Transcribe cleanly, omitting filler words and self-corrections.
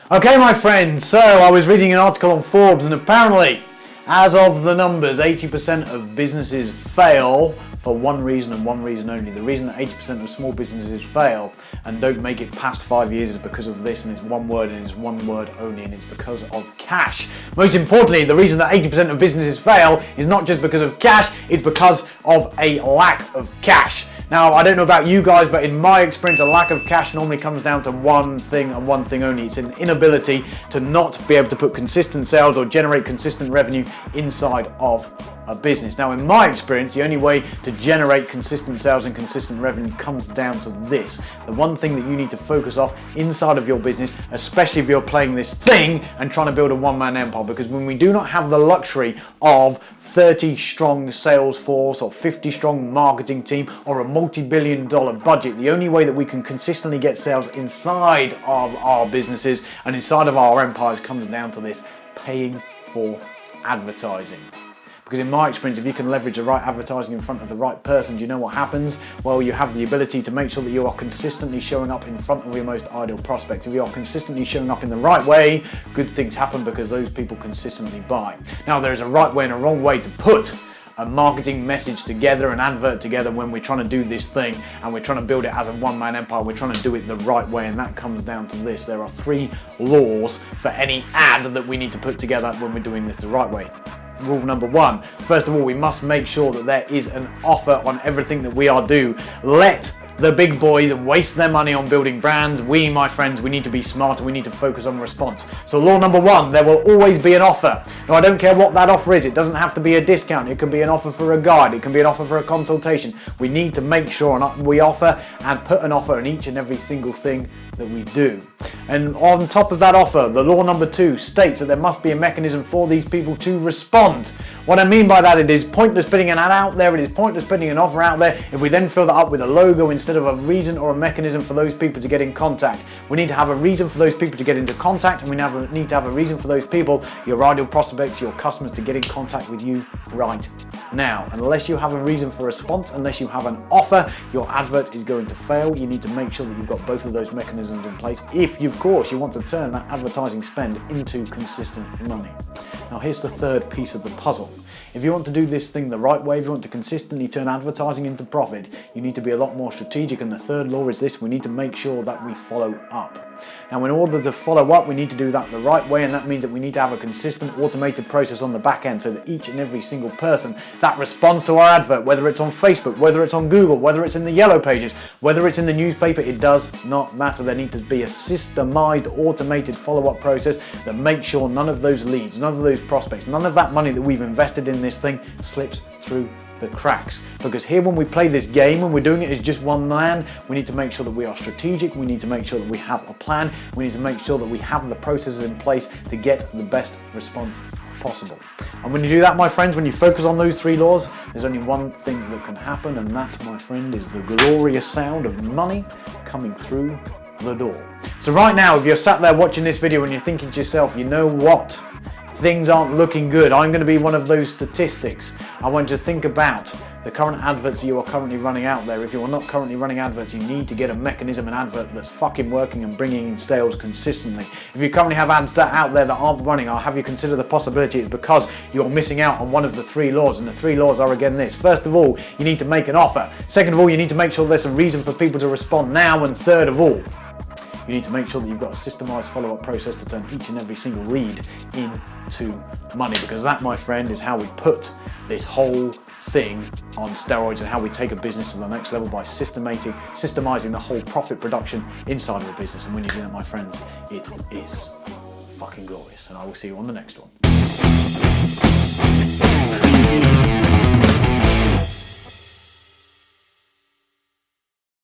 Okay, my friends, so I was reading an article on Forbes, and apparently, as of the numbers, 80% of businesses fail for one reason and one reason only. The reason that 80% of small businesses fail and don't make it past 5 years is because of this, and it's one word, and it's one word only, and it's because of cash. Most importantly, the reason that 80% of businesses fail is not just because of cash, it's because of a lack of cash. Now, I don't know about you guys, but in my experience, a lack of cash normally comes down to one thing and one thing only. It's an inability to not be able to put consistent sales or generate consistent revenue inside of a business. Now, in my experience, the only way to generate consistent sales and consistent revenue comes down to this. The one thing that you need to focus on inside of your business, especially if you're playing this thing and trying to build a one-man empire, because when we do not have the luxury of 30 strong sales force or 50 strong marketing team or a multi-billion dollar budget, the only way that we can consistently get sales inside of our businesses and inside of our empires comes down to this: paying for advertising. Because in my experience, if you can leverage the right advertising in front of the right person, do you know what happens? Well, you have the ability to make sure that you are consistently showing up in front of your most ideal prospects. If you are consistently showing up in the right way, good things happen because those people consistently buy. Now, there is a right way and a wrong way to put a marketing message together, an advert together when we're trying to do this thing and we're trying to build it as a one-man empire. We're trying to do it the right way, and that comes down to this. There are 3 laws for any ad that we need to put together when we're doing this the right way. Rule number 1, first of all, we must make sure that there is an offer on everything that we are doing. Let the big boys waste their money on building brands. We, my friends, we need to be smarter. We need to focus on response. So law number 1, there will always be an offer. Now, I don't care what that offer is. It doesn't have to be a discount. It could be an offer for a guide. It can be an offer for a consultation. We need to make sure we offer and put an offer on each and every single thing that we do. And on top of that offer, the law number 2 states that there must be a mechanism for these people to respond. What I mean by that, it is pointless putting an ad out there, it is pointless putting an offer out there if we then fill that up with a logo instead of a reason or a mechanism for those people to get in contact. We need to have a reason for those people to get into contact, and we need to have a reason for those people, your ideal prospects, your customers, to get in contact with you right now. Unless you have a reason for response, unless you have an offer, your advert is going to fail. You need to make sure that you've got both of those mechanisms in place if, of course, you want to turn that advertising spend into consistent money. Now, here's the third piece of the puzzle. If you want to do this thing the right way, if you want to consistently turn advertising into profit, you need to be a lot more strategic. And the third law is this: we need to make sure that we follow up. Now, in order to follow up, we need to do that the right way, and that means that we need to have a consistent automated process on the back end so that each and every single person that responds to our advert, whether it's on Facebook, whether it's on Google, whether it's in the yellow pages, whether it's in the newspaper, it does not matter. There needs to be a systemized, automated follow-up process that makes sure none of those leads, none of those prospects, none of that money that we've invested in this thing slips through the cracks. Because here, when we play this game, when we're doing it as just one man, we need to make sure that we are strategic. We need to make sure that we have a plan. We need to make sure that we have the processes in place to get the best response possible. And when you do that, my friends, when you focus on those 3 laws, there's only one thing that can happen, and that, my friend, is the glorious sound of money coming through the door. So right now, if you're sat there watching this video and you're thinking to yourself, you know what? Things aren't looking good. I'm going to be one of those statistics. I want you to think about the current adverts you are currently running out there. If you're not currently running adverts, you need to get a mechanism, an advert that's fucking working and bringing in sales consistently. If you currently have ads out there that aren't running, I'll have you consider the possibility it's because you're missing out on one of the 3 laws. And the 3 laws are, again, this: first of all, you need to make an offer. Second of all, you need to make sure there's a reason for people to respond now. And third of all, you need to make sure that you've got a systemized follow-up process to turn each and every single lead into money, because that, my friend, is how we put this whole thing on steroids and how we take a business to the next level by systemizing the whole profit production inside of a business. And when you do that, my friends, it is fucking glorious. And I will see you on the next one.